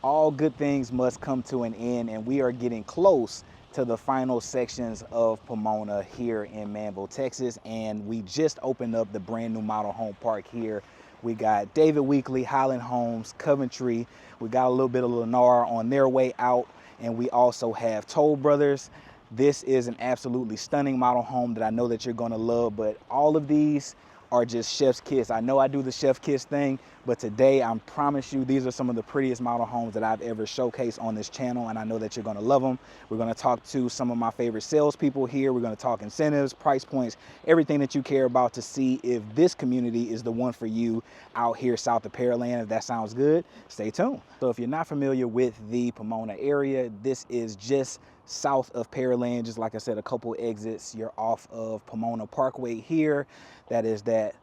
All good things must come to an end, and we are getting close to the final sections of Pomona here in Manvel, Texas. And we just opened up the brand new model home park here. We got David Weekley, Highland Homes, Coventry. We got a little bit of Lennar on their way out, and we also have Toll Brothers. This is an absolutely stunning model home that I know that you're going to love, but all of these are just chef's kiss. I know I do the chef kiss thing, but today I promise you these are some of the prettiest model homes that I've ever showcased on this channel, and I know that you're gonna love them. We're gonna talk to some of my favorite salespeople here. We're gonna talk incentives, price points, everything that you care about to see if this community is the one for you out here south of Pearland. If that sounds good, stay tuned. So if you're not familiar with the Pomona area, this is just south of Pearland, just like I said, a couple exits. You're off of Pomona Parkway here. That is that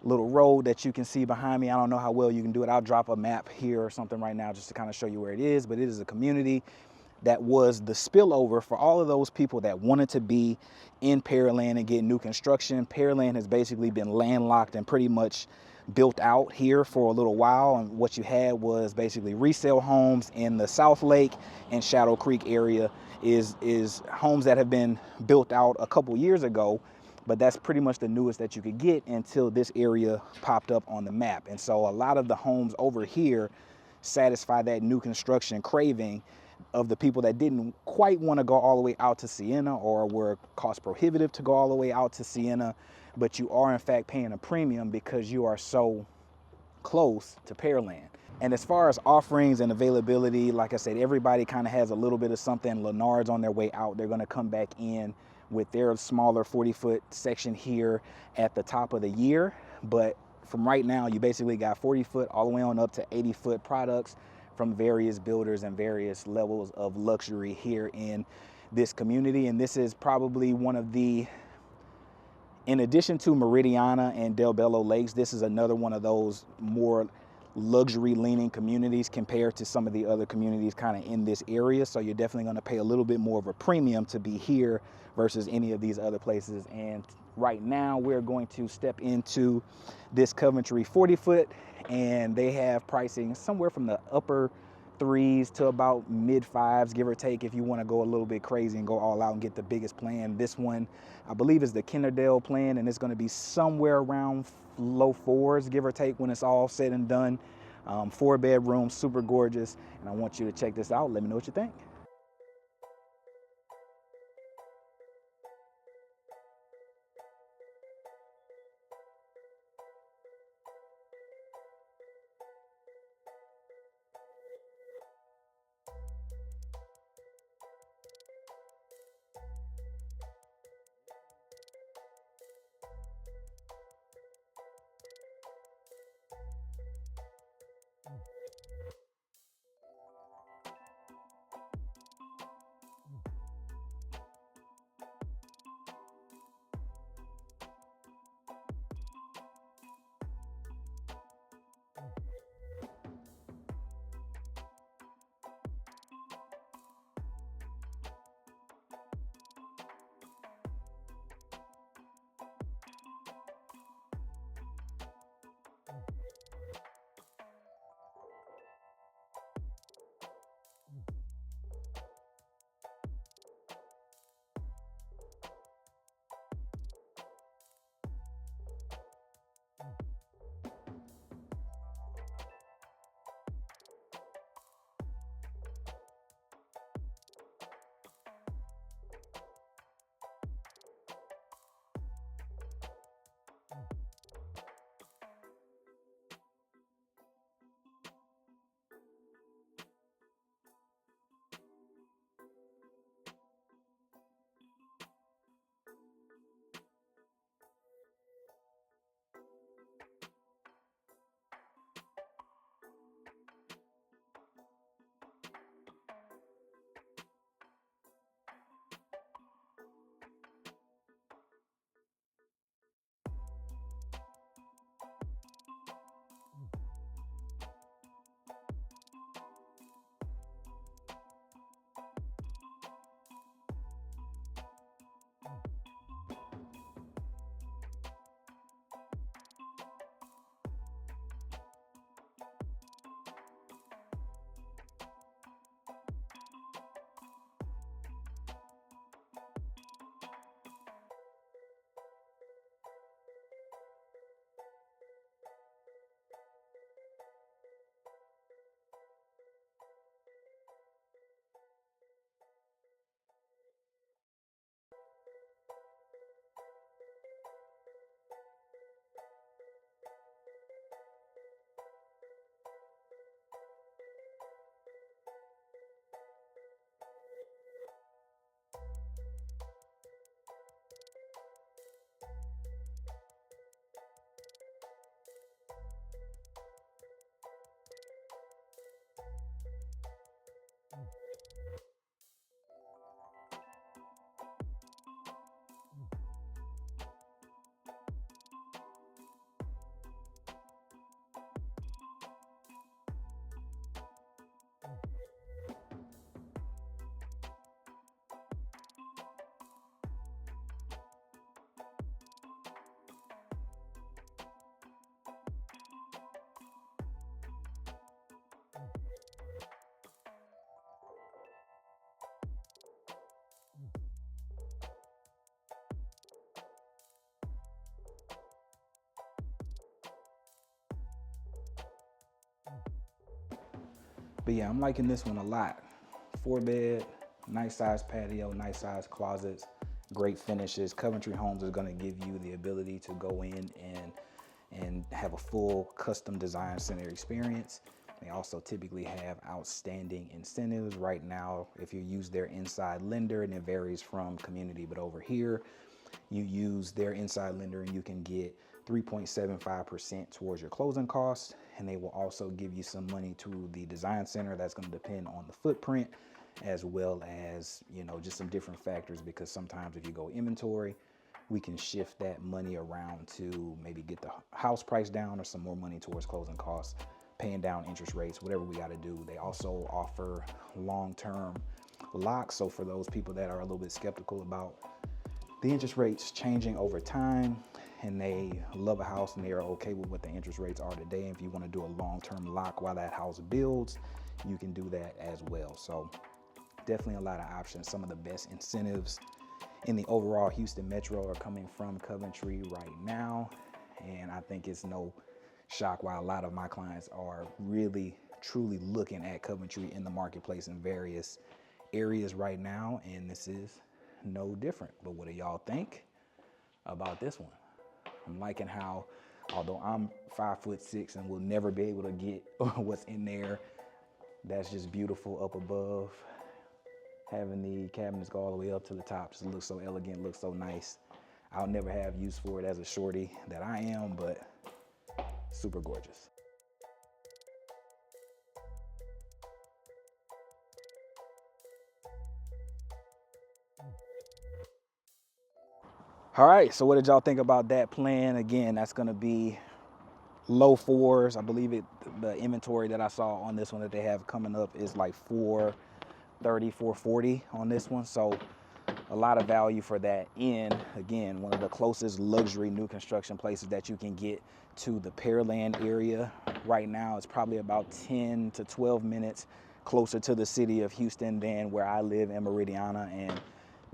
little road that you can see behind me. I don't know how well you can do it. I'll drop a map here or something right now just to kind of show you where it is, but it is a community that was the spillover for all of those people that wanted to be in Pearland and get new construction. Pearland has basically been landlocked and pretty much built out here for a little while, and what you had was basically resale homes in the South Lake and Shadow Creek area is homes that have been built out a couple years ago, but that's pretty much the newest that you could get until this area popped up on the map. And so a lot of the homes over here satisfy that new construction craving of the people that didn't quite want to go all the way out to Siena, or were cost prohibitive to go all the way out to Siena, but you are in fact paying a premium because you are so close to Pearland. And as far as offerings and availability, like I said, everybody kind of has a little bit of something. Lennar's on their way out. They're going to come back in with their smaller 40-foot section here at the top of the year. But from right now, you basically got 40-foot all the way on up to 80-foot products from various builders and various levels of luxury here in this community. And this is probably one of the, in addition to Meridiana and Del Bello Lakes, this is another one of those more luxury leaning communities compared to some of the other communities kind of in this area. So you're definitely going to pay a little bit more of a premium to be here versus any of these other places. And right now we're going to step into this Coventry 40-foot, and they have pricing somewhere from the upper threes to about mid fives, give or take, if you want to go a little bit crazy and go all out and get the biggest plan. This one, I believe, is the Kinderdale plan, and it's going to be somewhere around low fours, give or take, when it's all said and done. 4 bedrooms, super gorgeous, and I want you to check this out. Let me know what you think. But yeah, I'm liking this one a lot. 4-bed, nice size patio, nice size closets, great finishes. Coventry Homes is gonna give you the ability to go in and have a full custom design center experience. They also typically have outstanding incentives. Right now, if you use their inside lender, and it varies from community, but over here, you use their inside lender and you can get 3.75% towards your closing costs. And they will also give you some money to the design center. That's going to depend on the footprint, as well as, you know, just some different factors, because sometimes if you go inventory, we can shift that money around to maybe get the house price down or some more money towards closing costs, paying down interest rates, whatever we got to do. They also offer long-term locks. So for those people that are a little bit skeptical about the interest rates changing over time, and they love a house and they are okay with what the interest rates are today, and if you want to do a long-term lock while that house builds, you can do that as well. So definitely a lot of options. Some of the best incentives in the overall Houston metro are coming from Coventry right now. And I think it's no shock why a lot of my clients are really, truly looking at Coventry in the marketplace in various areas right now. And this is no different. But what do y'all think about this one? I'm liking how, although I'm 5'6" and will never be able to get what's in there, that's just beautiful up above. Having the cabinets go all the way up to the top just looks so elegant, looks so nice. I'll never have use for it as a shorty that I am, but super gorgeous. All right, so what did y'all think about that plan? Again, that's gonna be low fours. I believe the inventory that I saw on this one that they have coming up is like 430, 440 on this one. So a lot of value for that in, again, one of the closest luxury new construction places that you can get to the Pearland area. Right now, it's probably about 10 to 12 minutes closer to the city of Houston than where I live in Meridiana, and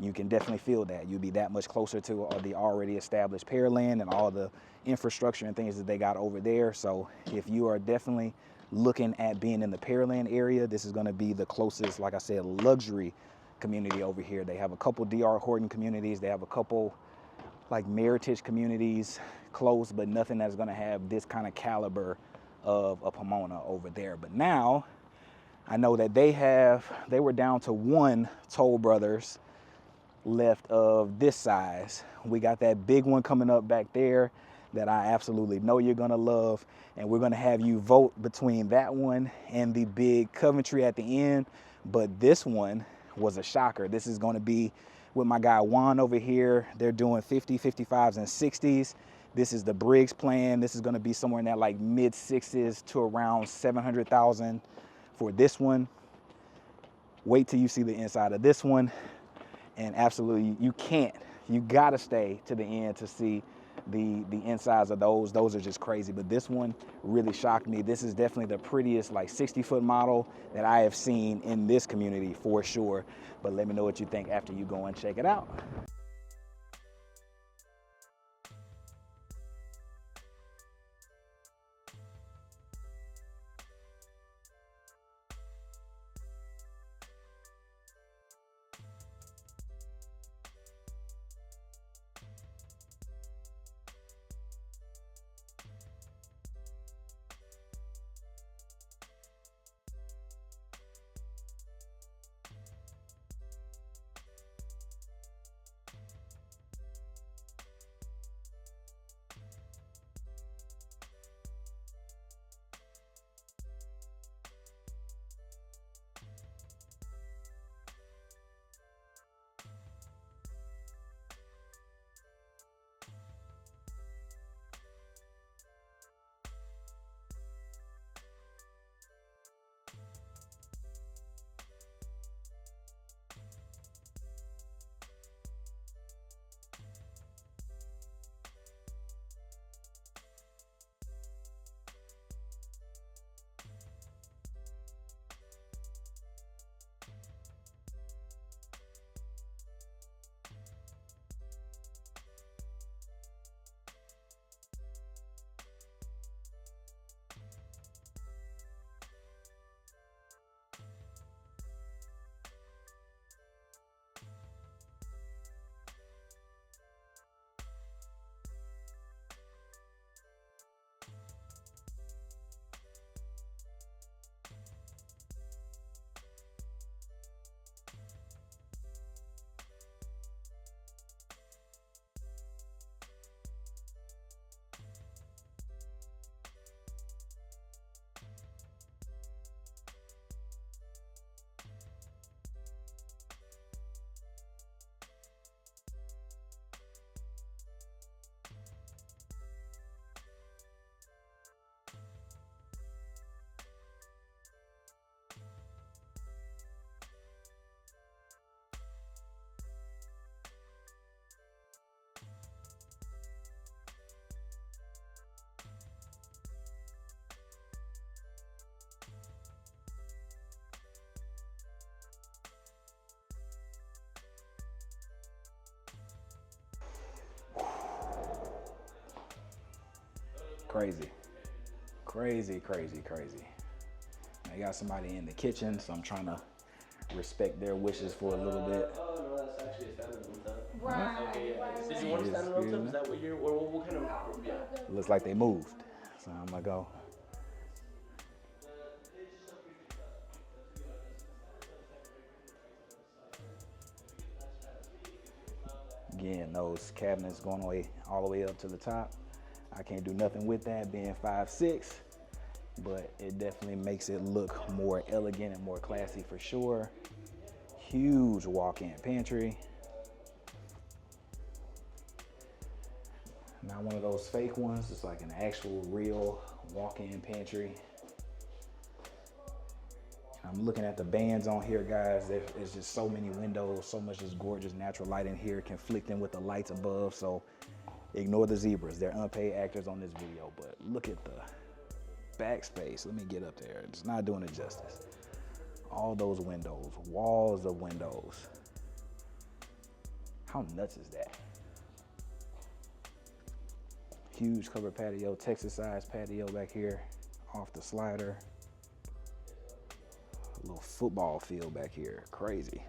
you can definitely feel that. You'll be that much closer to the already established Pearland and all the infrastructure and things that they got over there. So if you are definitely looking at being in the Pearland area, this is gonna be the closest, like I said, luxury community over here. They have a couple D.R. Horton communities. They have a couple like Meritage communities close, but nothing that's gonna have this kind of caliber of a Pomona over there. But now I know that they were down to one Toll Brothers left of this size. We got that big one coming up back there that I absolutely know you're gonna love, and we're gonna have you vote between that one and the big Coventry at the end. But this one was a shocker. This is gonna be with my guy Juan over here. They're doing 50, 55s, and 60s. This is the Briggs plan. This is gonna be somewhere in that like mid 6s to around 700,000 for this one. Wait till you see the inside of this one. And absolutely, you gotta stay to the end to see the insides of those. Those are just crazy, but this one really shocked me. This is definitely the prettiest like 60-foot model that I have seen in this community for sure. But let me know what you think after you go and check it out. Crazy. Crazy, crazy, crazy. I got somebody in the kitchen, so I'm trying to respect their wishes for a little bit. Oh no, that's actually a standing room tub. Right. Okay, yeah. Right. Did you want a standing room tub? Is that what you're, what kind of, yeah. Looks like they moved, so I'm gonna go. Again, those cabinets going all the way up to the top. I can't do nothing with that being 5'6", but it definitely makes it look more elegant and more classy for sure. Huge walk-in pantry. Not one of those fake ones, it's like an actual real walk-in pantry. I'm looking at the bands on here, guys. There's just so many windows, so much just gorgeous natural light in here, conflicting with the lights above. So ignore the zebras. They're unpaid actors on this video, but look at the backspace. Let me get up there. It's not doing it justice. All those windows, walls of windows. How nuts is that? Huge covered patio, Texas-sized patio back here off the slider. A little football field back here, crazy.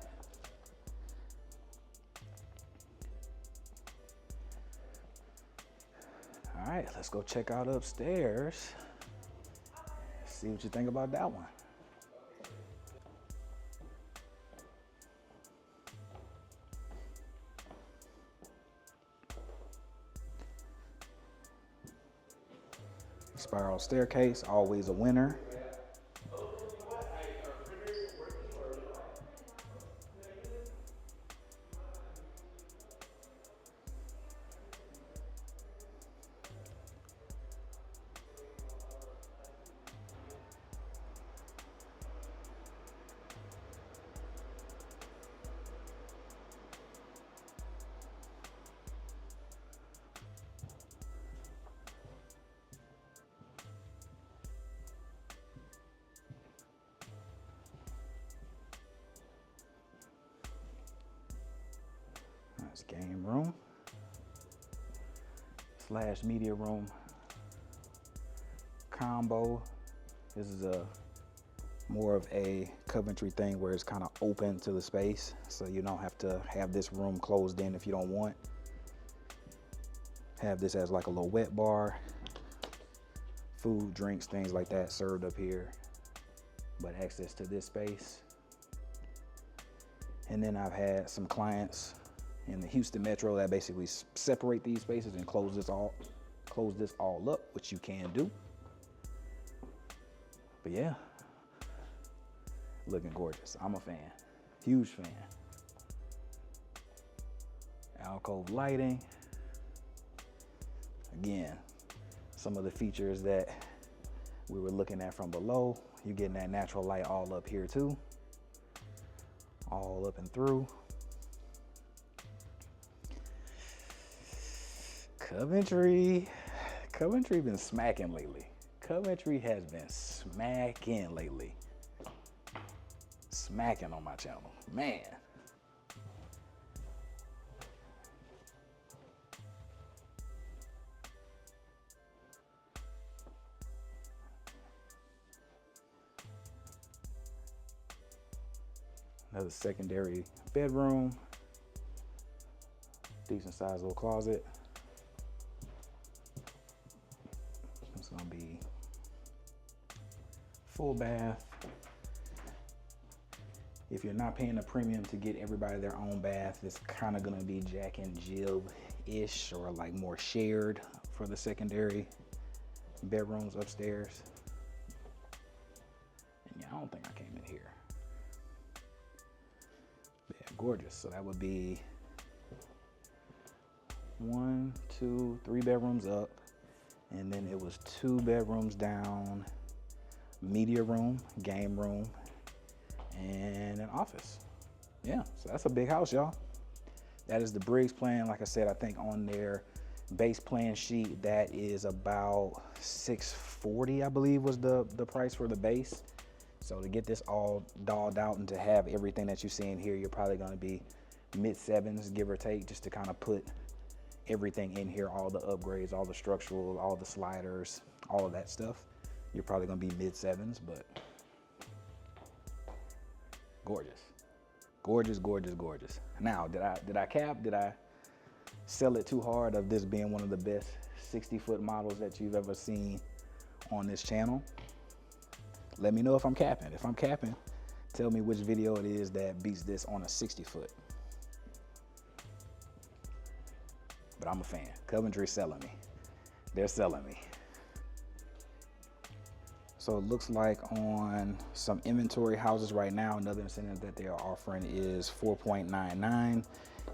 All right, let's go check out upstairs. See what you think about that one. Spiral staircase, always a winner. That's game room / media room combo. This is a more of a Coventry thing where it's kind of open to the space, so you don't have to have this room closed in if you don't want. Have this as like a little wet bar, food, drinks, things like that served up here, but access to this space. And then I've had some clients in the Houston Metro that basically separate these spaces and close this all up, which you can do. But yeah, looking gorgeous. I'm a fan, huge fan. Alcove lighting. Again, some of the features that we were looking at from below. You're getting that natural light all up here too, all up and through. Coventry been smacking lately. Coventry has been smacking lately. Smacking on my channel, man. Another secondary bedroom. Decent sized little closet. It's gonna be full bath. If you're not paying a premium to get everybody their own bath, it's kind of gonna be Jack and Jill-ish, or like more shared for the secondary bedrooms upstairs. And yeah, I don't think I came in here. Yeah, gorgeous. So that would be 1, 2, 3 bedrooms up, and then it was 2 bedrooms down, media room, game room, and an office. Yeah, so that's a big house, y'all. That is the Briggs plan. Like I said, I think on their base plan sheet, that is about $640, I believe was the price for the base. So to get this all dolled out and to have everything that you see in here, you're probably gonna be mid-7s, give or take, just to kind of put everything in here, all the upgrades, all the structural, all the sliders, all of that stuff, you're probably gonna be mid-sevens, but gorgeous. Gorgeous, gorgeous, gorgeous. Now, did I cap? Did I sell it too hard of this being one of the best 60-foot models that you've ever seen on this channel? Let me know if I'm capping. If I'm capping, tell me which video it is that beats this on a 60-foot. But I'm a fan. Coventry's selling me. They're selling me. So it looks like on some inventory houses right now, another incentive that they are offering is 4.99.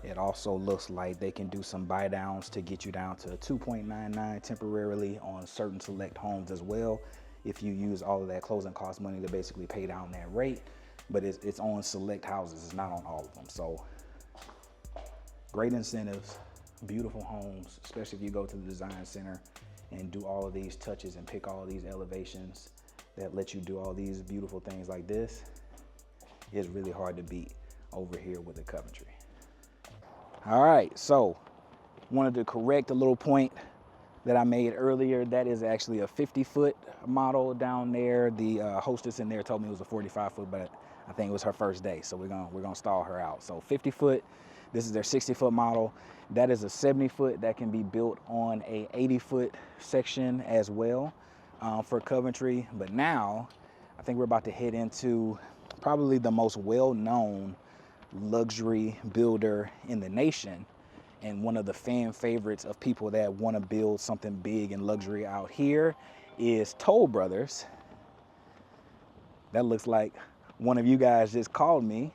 It also looks like they can do some buy downs to get you down to 2.99 temporarily on certain select homes as well, if you use all of that closing cost money to basically pay down that rate. But it's on select houses, it's not on all of them. So great incentives, beautiful homes, especially if you go to the design center and do all of these touches and pick all of these elevations that let you do all these beautiful things like this. It's really hard to beat over here with the Coventry. All right, so wanted to correct a little point that I made earlier. That is actually a 50-foot model down there. The hostess in there told me it was a 45-foot, but I think it was her first day, so we're gonna stall her out. So 50-foot, this is their 60-foot model. That is a 70-foot that can be built on a 80-foot section as well for Coventry. But now, I think we're about to head into probably the most well-known luxury builder in the nation, and one of the fan favorites of people that want to build something big and luxury out here is Toll Brothers. That looks like one of you guys just called me.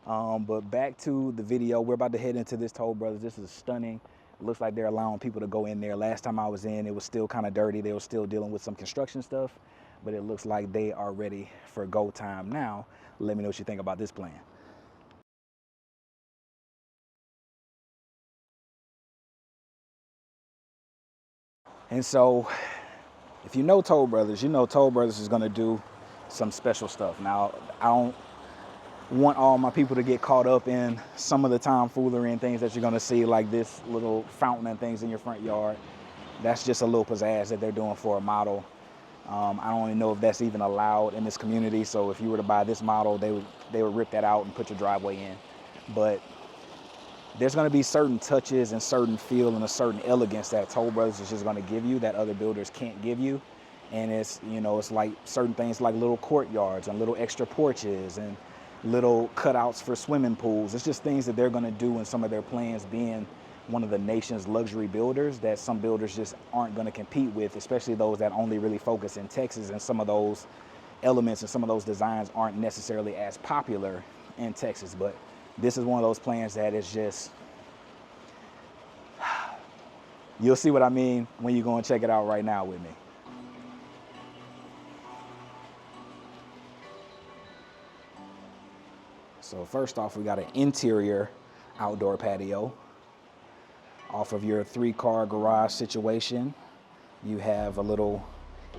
But back to the video, we're about to head into this Toll Brothers. This is stunning. It looks like they're allowing people to go in there. Last time I was in, it was still kind of dirty. They were still dealing with some construction stuff, but it looks like they are ready for go time now. Let me know what you think about this plan. And so, if you know Toll Brothers, you know Toll Brothers is gonna do some special stuff. Now, I don't want all my people to get caught up in some of the tomfoolery and things that you're gonna see, like this little fountain and things in your front yard. That's just a little pizzazz that they're doing for a model. I don't even know if that's even allowed in this community. So if you were to buy this model, they would rip that out and put your driveway in. But there's going to be certain touches and certain feel and a certain elegance that Toll Brothers is just going to give you that other builders can't give you. And it's, you know, it's like certain things like little courtyards and little extra porches and little cutouts for swimming pools. It's just things that they're going to do in some of their plans, being one of the nation's luxury builders, that some builders just aren't going to compete with, especially those that only really focus in Texas. And some of those elements and some of those designs aren't necessarily as popular in Texas. But this is one of those plans that is just, you'll see what I mean when you go and check it out right now with me. So first off, we got an interior outdoor patio. Off of your 3-car garage situation, you have a little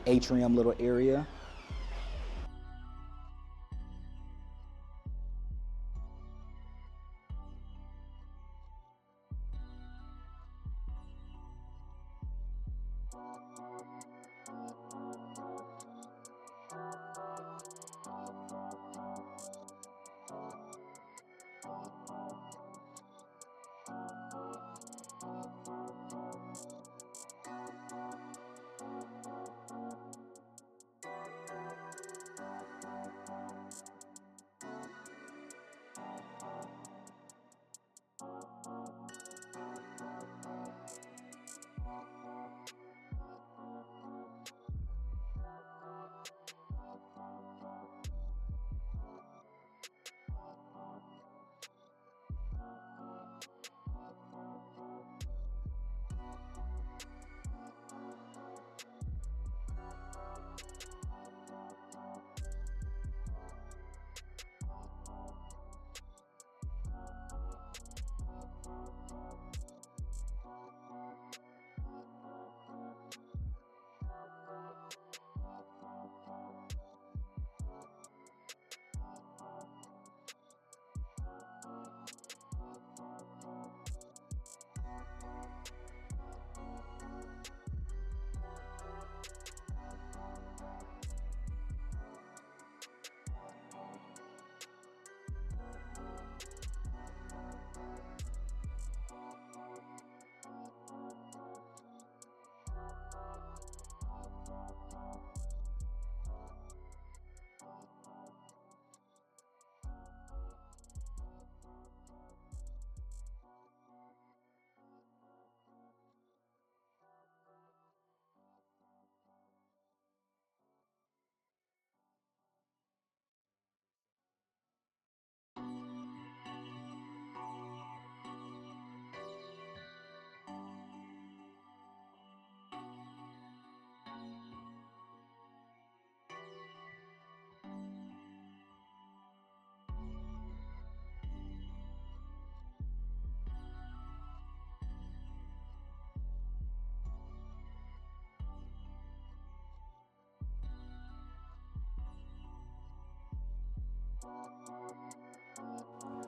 atrium little area.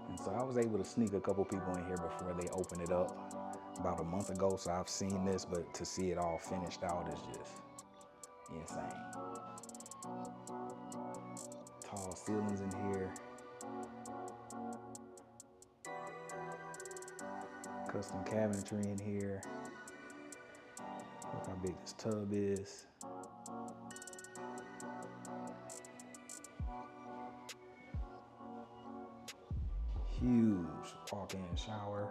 And so I was able to sneak a couple people in here before they opened it up about a month ago. So I've seen this, but to see it all finished out is just insane. Tall ceilings in here. Custom cabinetry in here. Look how big this tub is. Huge walk-in shower.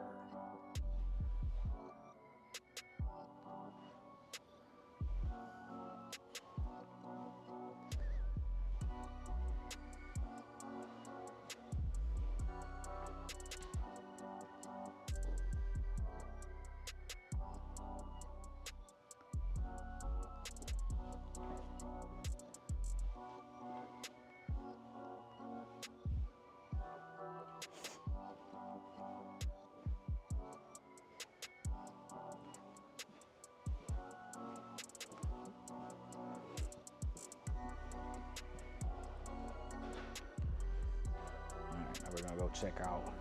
Now we're gonna go check out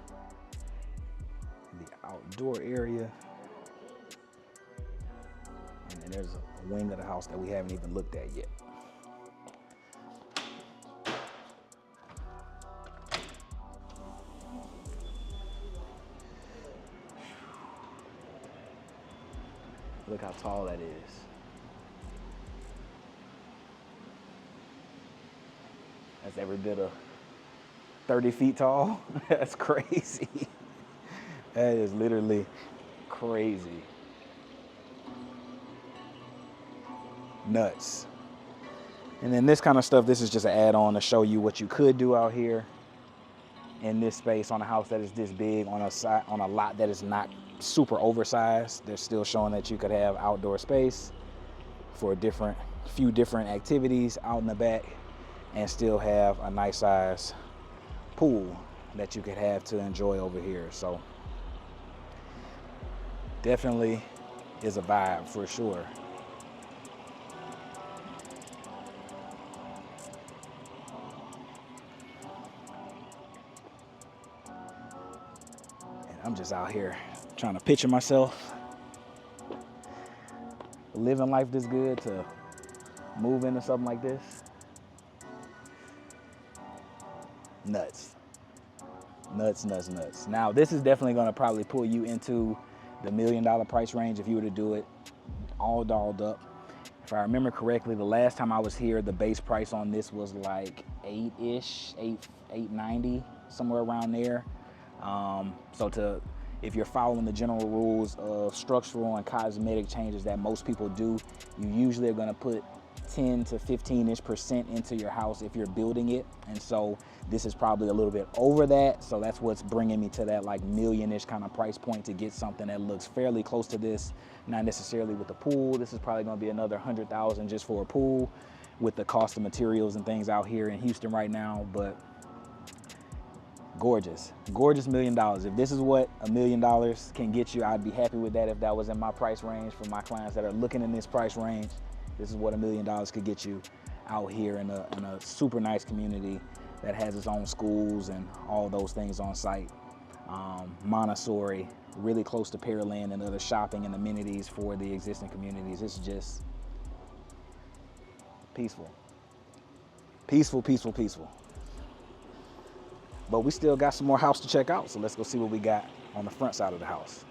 the outdoor area. And then there's a wing of the house that we haven't even looked at yet. Look how tall that is. That's every bit of 30 feet tall. That's crazy. That is literally crazy. Nuts. And then this kind of stuff, this is just an add-on to show you what you could do out here in this space on a house that is this big, on a lot that is not super oversized. They're still showing that you could have outdoor space for a few different activities out in the back, and still have a nice size pool that you could have to enjoy over here. So definitely is a vibe for sure. And I'm just out here trying to picture myself living life this good to move into something like this. Nuts. Nuts, nuts, nuts. Now, this is definitely gonna probably pull you into the $1 million price range if you were to do it all dolled up. If I remember correctly, the last time I was here, the base price on this was like $890, somewhere around there. If you're following the general rules of structural and cosmetic changes that most people do, you usually are gonna put 10 to 15-ish% into your house if you're building it. And so this is probably a little bit over that. So that's what's bringing me to that like million-ish kind of price point to get something that looks fairly close to this. Not necessarily with the pool. This is probably gonna be another 100,000 just for a pool with the cost of materials and things out here in Houston right now. But gorgeous, gorgeous $1 million. If this is what $1 million can get you, I'd be happy with that if that was in my price range. For my clients that are looking in this price range, this is what $1 million could get you out here in a super nice community that has its own schools and all those things on site. Montessori, really close to Pearland and other shopping and amenities for the existing communities. It's just peaceful. Peaceful, peaceful, peaceful. But we still got some more house to check out, so let's go see what we got on the front side of the house.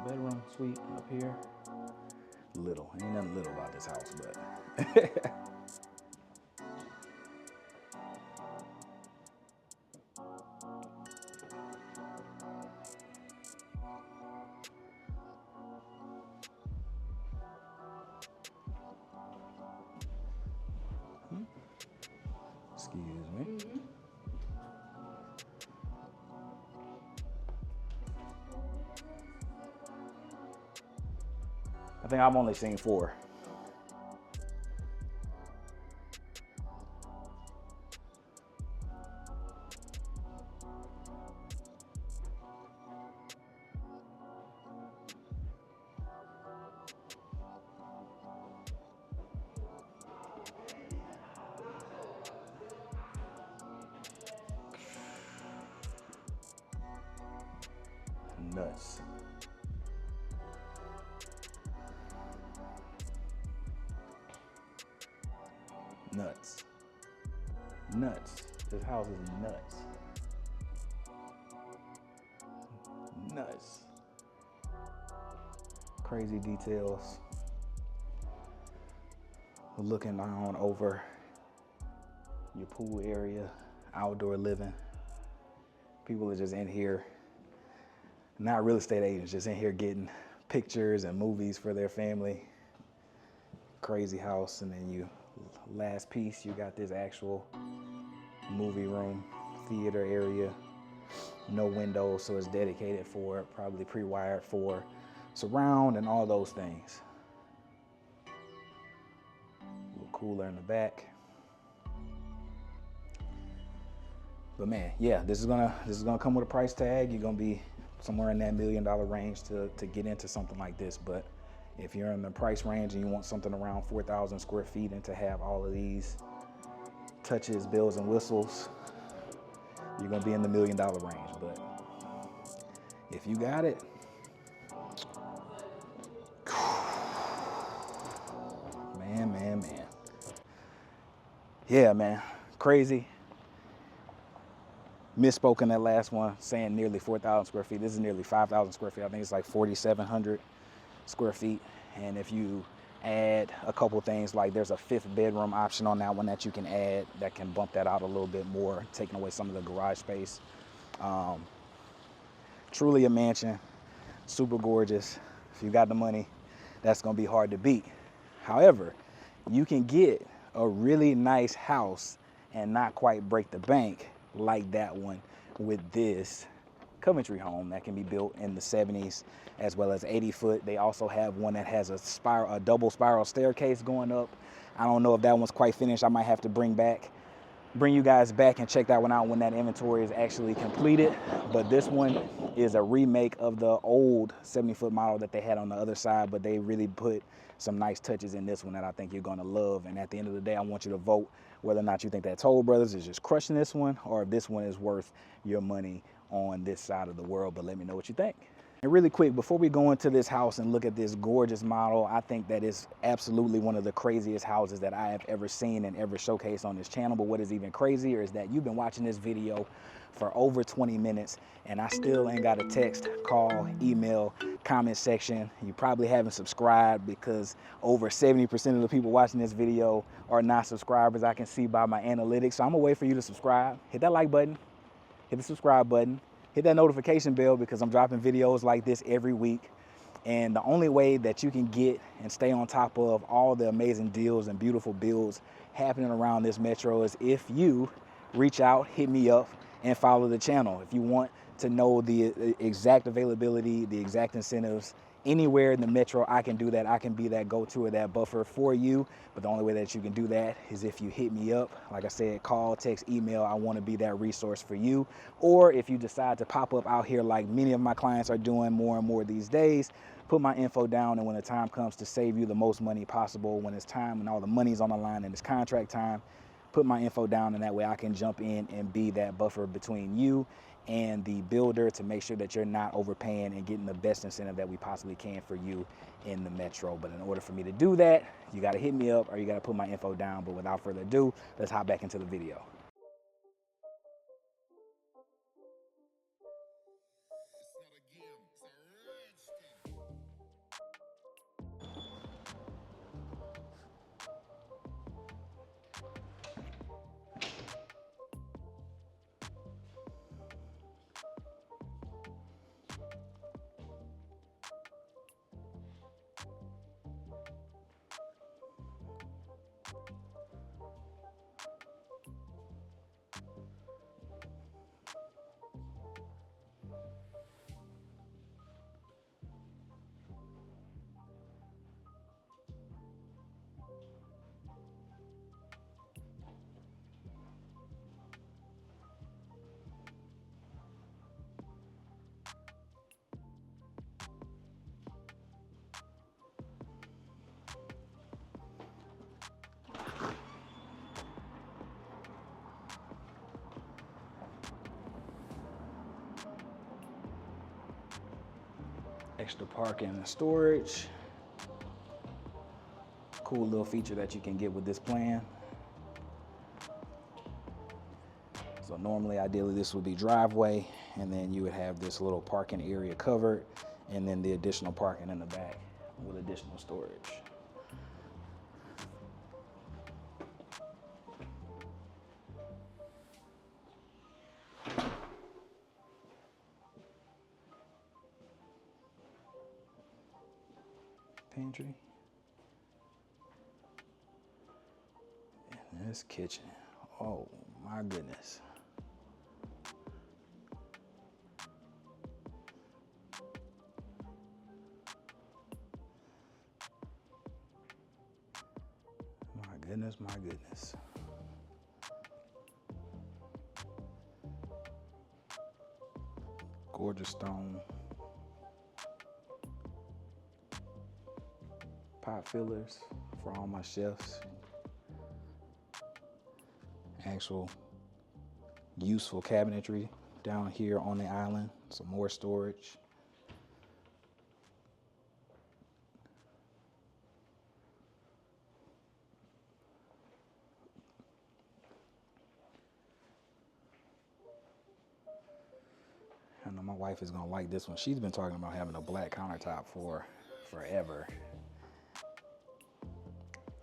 Bedroom suite up here. little. Ain't nothing little about this house, but. Excuse me. I think I've only seen 4. Nuts. Nuts. Nuts. This house is nuts. Nuts. Crazy details. We're looking on over your pool area, outdoor living. People are just in here, not real estate agents, just in here getting pictures and movies for their family. Crazy house. And then you, last piece, you got this actual movie room, theater area, no windows, so it's dedicated for, probably pre-wired for surround and all those things. A little cooler in the back. But man, yeah, this is gonna come with a price tag. You're gonna be somewhere in that $1 million range to get into something like this. But if you're in the price range and you want something around 4,000 square feet and to have all of these touches, bells and whistles, you're gonna be in the $1 million range. But if you got it, man. Yeah, man, crazy. Misspoke in that last one, saying nearly 4,000 square feet. This is nearly 5,000 square feet. I think it's like 4,700 square feet. And if you add a couple things, like there's a 5th bedroom option on that one that you can add that can bump that out a little bit more, taking away some of the garage space. Truly a mansion, super gorgeous. If you got the money, that's gonna be hard to beat. However, you can get a really nice house and not quite break the bank like that one with this Coventry home that can be built in the 70s as well as 80 foot. They also have one that has a double spiral staircase going up. I don't know if that one's quite finished. I might have to bring you guys back and check that one out when that inventory is actually completed. But this one is a remake of the old 70-foot model that they had on the other side, but they really put some nice touches in this one that I think you're gonna love. And at the end of the day, I want you to vote whether or not you think that Toll Brothers is just crushing this one or if this one is worth your money on this side of the world. But let me know what you think. And really quick, before we go into this house and look at this gorgeous model, I think that is absolutely one of the craziest houses that I have ever seen and ever showcased on this channel. But what is even crazier is that you've been watching this video for over 20 minutes and I still ain't got a text, call, email, comment section. You probably haven't subscribed because over 70% of the people watching this video are not subscribers. I can see by my analytics. So I'm gonna wait for you to subscribe. Hit that like button, hit the subscribe button. Hit that notification bell because I'm dropping videos like this every week. And the only way that you can get and stay on top of all the amazing deals and beautiful builds happening around this metro is if you reach out, hit me up, and follow the channel. If you want to know the exact availability, the exact incentives, anywhere in the metro, I can do that. I can be that go-to or that buffer for you. But the only way that you can do that is if you hit me up. Like I said, call, text, email. I want to be that resource for you. Or if you decide to pop up out here like many of my clients are doing more and more these days, put my info down, and when the time comes to save you the most money possible, when it's time and all the money's on the line and it's contract time, put my info down, and that way I can jump in and be that buffer between you and the builder to make sure that you're not overpaying and getting the best incentive that we possibly can for you in the metro. But in order for me to do that, you got to hit me up or you got to put my info down. But without further ado, let's hop back into the video. Extra parking and storage. Cool little feature that you can get with this plan. So normally, ideally, this would be driveway, and then you would have this little parking area covered, and then the additional parking in the back with additional storage. Pantry. And this kitchen. Oh my goodness. My goodness. Gorgeous stone. Pot fillers for all my chefs. Actual useful cabinetry down here on the island. Some more storage. I know my wife is gonna like this one. She's been talking about having a black countertop for forever.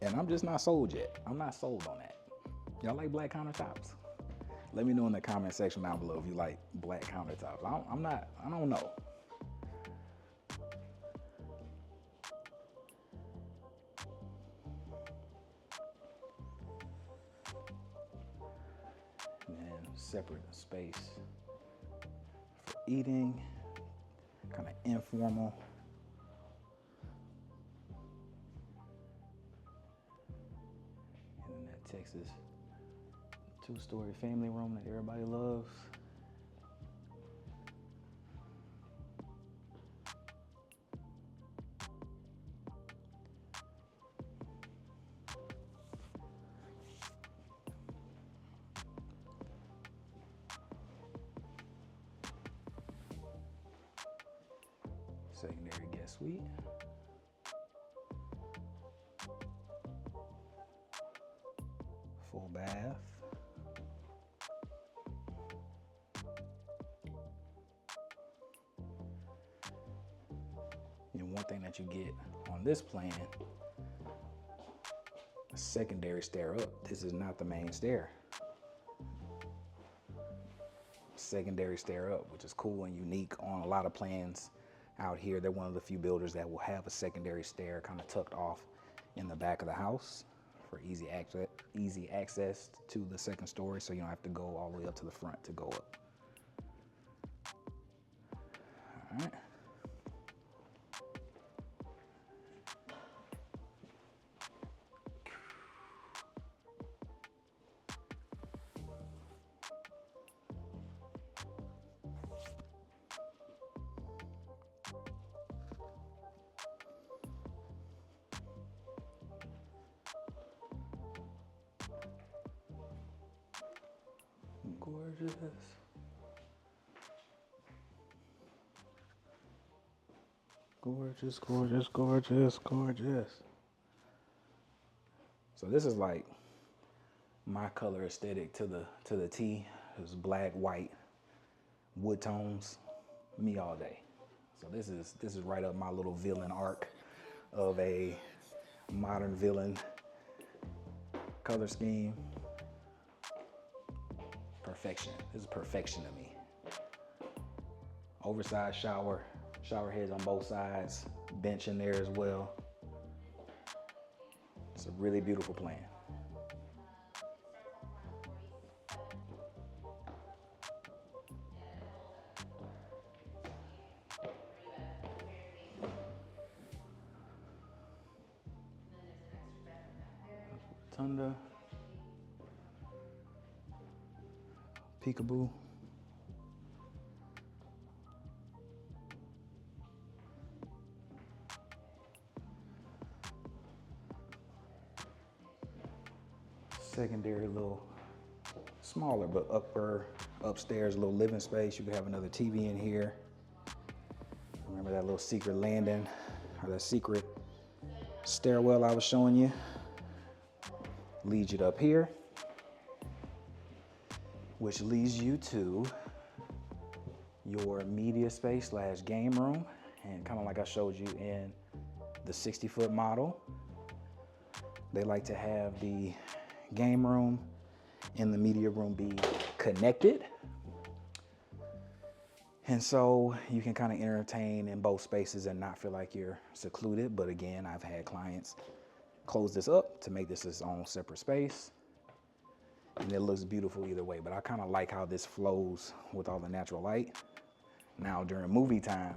And I'm just not sold yet. I'm not sold on that. Y'all like black countertops? Let me know in the comment section down below if you like black countertops. I don't know. And then separate space for eating, kind of informal. And then that Texas two-story family room that everybody loves. Secondary guest suite. Full bath. And one thing that you get on this plan, a secondary stair up. This is not the main stair. Secondary stair up, which is cool and unique on a lot of plans out here. They're one of the few builders that will have a secondary stair kind of tucked off in the back of the house for easy access to the second story, so you don't have to go all the way up to the front to go up. All right. Gorgeous. Gorgeous, gorgeous, gorgeous, gorgeous. So this is like my color aesthetic to the T. It's black, white, wood tones, me all day. So this is right up my little villain arc of a modern villain color scheme. Perfection. This is perfection to me. Oversized shower heads on both sides, bench in there as well. It's a really beautiful plan. Rotunda. Peekaboo. Secondary, little smaller, but upstairs, little living space. You can have another TV in here. Remember that little secret landing or that secret stairwell I was showing you? Leads you up here, which leads you to your media space / game room. And kind of like I showed you in the 60-foot model, they like to have the game room and the media room be connected. And so you can kind of entertain in both spaces and not feel like you're secluded. But again, I've had clients close this up to make this its own separate space. And it looks beautiful either way. But I kind of like how this flows with all the natural light. Now during movie time,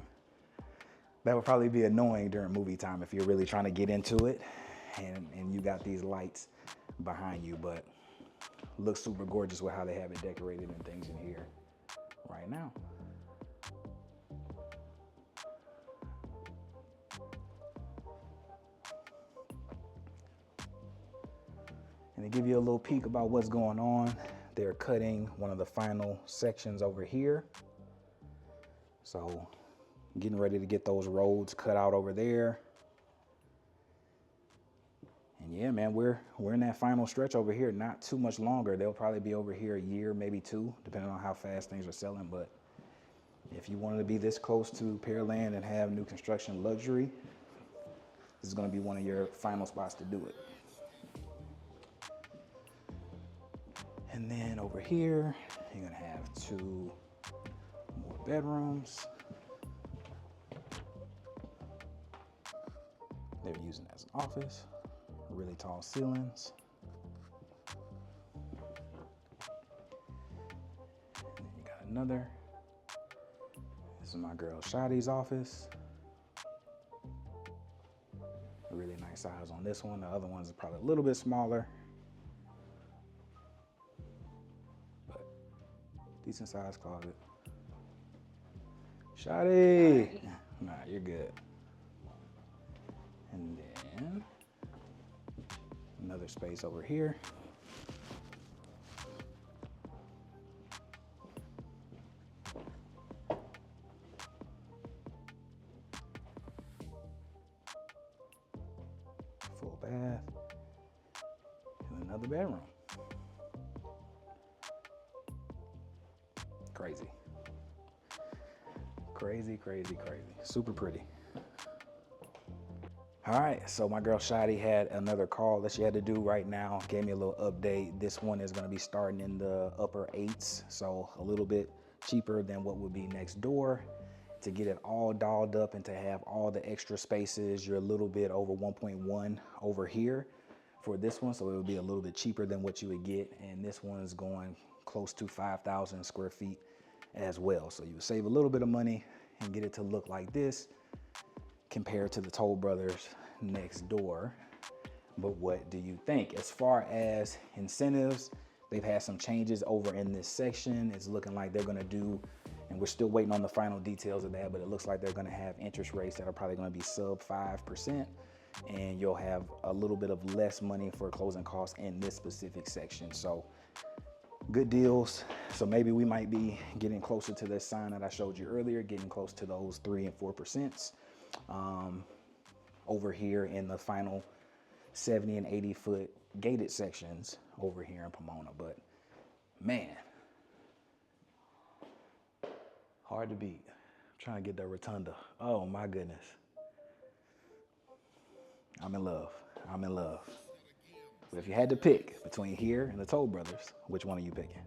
that would probably be annoying during movie time if you're really trying to get into it and you got these lights behind you, but looks super gorgeous with how they have it decorated and things in here right now. And to give you a little peek about what's going on, they're cutting one of the final sections over here. So getting ready to get those roads cut out over there. And yeah, man, we're in that final stretch over here. Not too much longer. They'll probably be over here a year, maybe two, depending on how fast things are selling. But if you wanted to be this close to Pearland and have new construction luxury, this is going to be one of your final spots to do it. And then over here, you're going to have 2 more bedrooms. They're using it as an office. Really tall ceilings. And then you got another. This is my girl Shadi's office. A really nice size on this one. The other one's probably a little bit smaller, but decent sized closet. Shadi! Nah, you're good. And then another space over here. Full bath. And another bedroom. Crazy. Crazy, crazy, crazy. Super pretty. All right, so my girl Shadi had another call that she had to do right now. Gave me a little update. This one is gonna be starting in the upper 8s, so a little bit cheaper than what would be next door. To get it all dolled up and to have all the extra spaces, you're a little bit over 1.1 over here for this one, so it would be a little bit cheaper than what you would get. And this one's going close to 5,000 square feet as well. So you would save a little bit of money and get it to look like this, compared to the Toll Brothers next door. But what do you think? As far as incentives, they've had some changes over in this section. It's looking like they're gonna do, and we're still waiting on the final details of that, but it looks like they're gonna have interest rates that are probably gonna be sub 5%, and you'll have a little bit of less money for closing costs in this specific section. So good deals. So maybe we might be getting closer to this sign that I showed you earlier, getting close to those 3 and 4%. Over here in the final 70 and 80 foot gated sections over here in Pomona. But man, hard to beat. I'm trying to get the rotunda. Oh my goodness. I'm in love. I'm in love. But if you had to pick between here and the Toll Brothers, which one are you picking?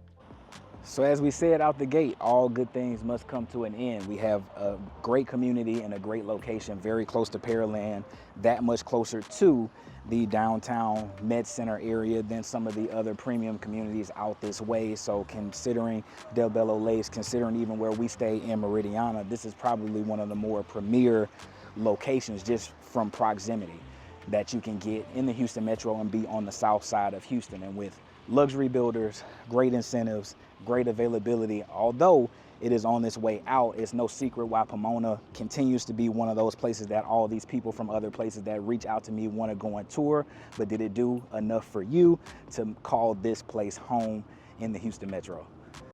So as we said out the gate, all good things must come to an end. We have a great community and a great location, very close to Pearland, that much closer to the downtown Med Center area than some of the other premium communities out this way. So considering Del Bello Lakes, considering even where we stay in Meridiana, this is probably one of the more premier locations just from proximity that you can get in the Houston Metro and be on the south side of Houston. And with luxury builders, great incentives, great availability. Although it is on its way out, it's no secret why Pomona continues to be one of those places that all these people from other places that reach out to me want to go on tour. But did it do enough for you to call this place home in the Houston Metro?